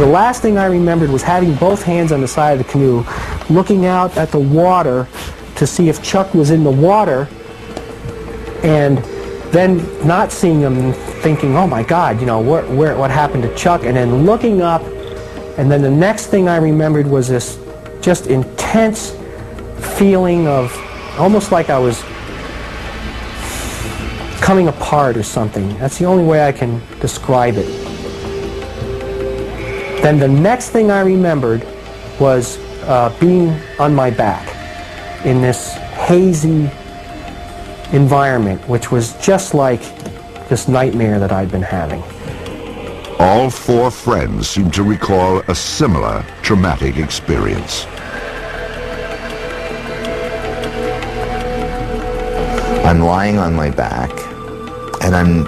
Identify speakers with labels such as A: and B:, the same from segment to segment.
A: The last thing I remembered was having both hands on the side of the canoe, looking out at the water to see if Chuck was in the water, and then not seeing him and thinking, oh my God, you know, what happened to Chuck? And then looking up, and then the next thing I remembered was this just intense feeling of almost like I was coming apart or something. That's the only way I can describe it. Then the next thing I remembered was being on my back in this hazy environment, which was just like this nightmare that I'd been having.
B: All four friends seem to recall a similar traumatic experience.
C: I'm lying on my back, and I'm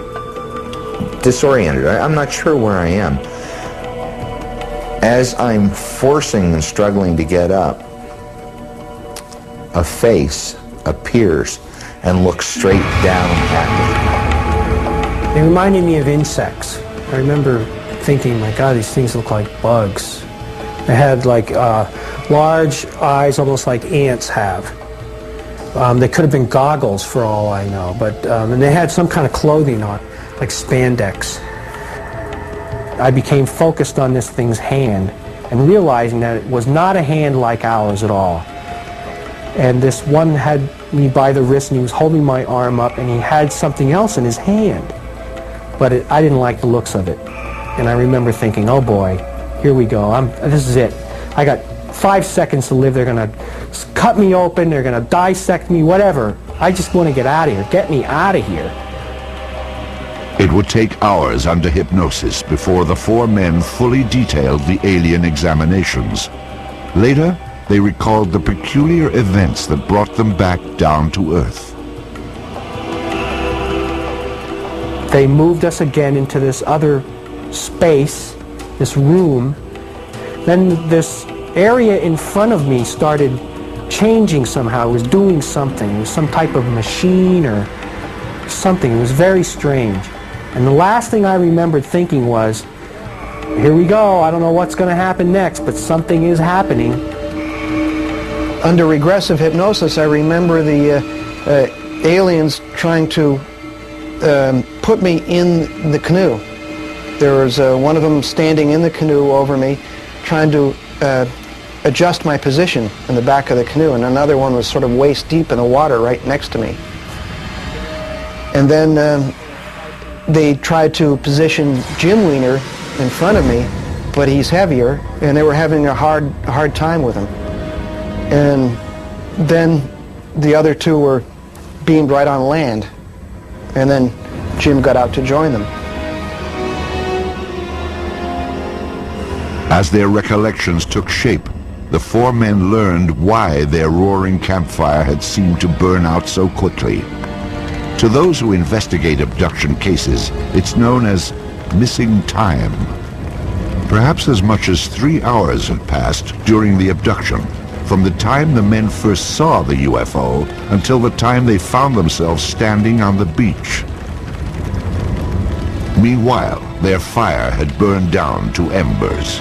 C: disoriented. I'm not sure where I am. As I'm forcing and struggling to get up, a face appears and looks straight down at me.
A: They reminded me of insects. I remember thinking, my God, these things look like bugs. They had like large eyes, almost like ants have. They could have been goggles for all I know, but and they had some kind of clothing on, like spandex. I became focused on this thing's hand and realizing that it was not a hand like ours at all. And this one had me by the wrist and he was holding my arm up and he had something else in his hand. But I didn't like the looks of it. And I remember thinking, oh boy, here we go. This is it. I got 5 seconds to live. They're going to cut me open. They're going to dissect me, whatever. I just want to get out of here. Get me out of here.
B: It would take hours under hypnosis before the four men fully detailed the alien examinations. Later, they recalled the peculiar events that brought them back down to Earth.
A: They moved us again into this other space, this room. Then this area in front of me started changing somehow. It was doing something. It was some type of machine or something. It was very strange. And the last thing I remembered thinking was, here we go, I don't know what's going to happen next, but something is happening.
D: Under regressive hypnosis, I remember the aliens trying to put me in the canoe. There was one of them standing in the canoe over me, trying to adjust my position in the back of the canoe, and another one was sort of waist deep in the water right next to me. And then they tried to position Jim Wiener in front of me, but he's heavier, and they were having a hard time with him. And then the other two were beamed right on land, and then Jim got out to join them.
B: As their recollections took shape, the four men learned why their roaring campfire had seemed to burn out so quickly. To those who investigate abduction cases, it's known as missing time. Perhaps as much as 3 hours had passed during the abduction, from the time the men first saw the UFO until the time they found themselves standing on the beach. Meanwhile, their fire had burned down to embers.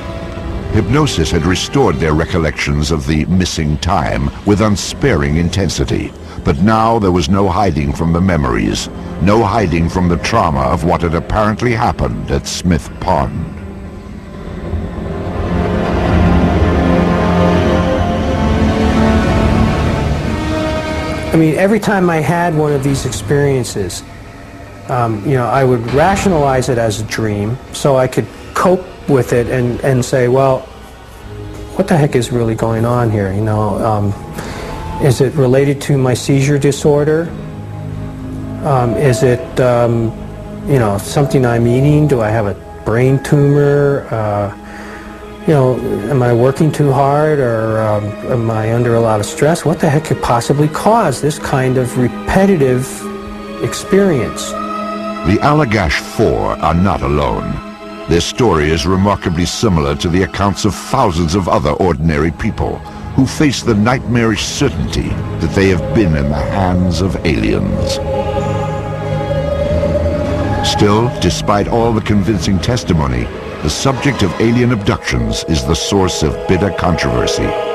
B: Hypnosis had restored their recollections of the missing time with unsparing intensity. But now there was no hiding from the memories, no hiding from the trauma of what had apparently happened at Smith Pond.
A: I mean, every time I had one of these experiences, you know, I would rationalize it as a dream so I could cope with it and say, well, what the heck is really going on here, you know? Is it related to my seizure disorder? Is it, you know, something I'm eating? Do I have a brain tumor? You know, am I working too hard, or am I under a lot of stress? What the heck could possibly cause this kind of repetitive experience?
B: The Allagash Four are not alone. Their story is remarkably similar to the accounts of thousands of other ordinary people who face the nightmarish certainty that they have been in the hands of aliens. Still, despite all the convincing testimony, the subject of alien abductions is the source of bitter controversy.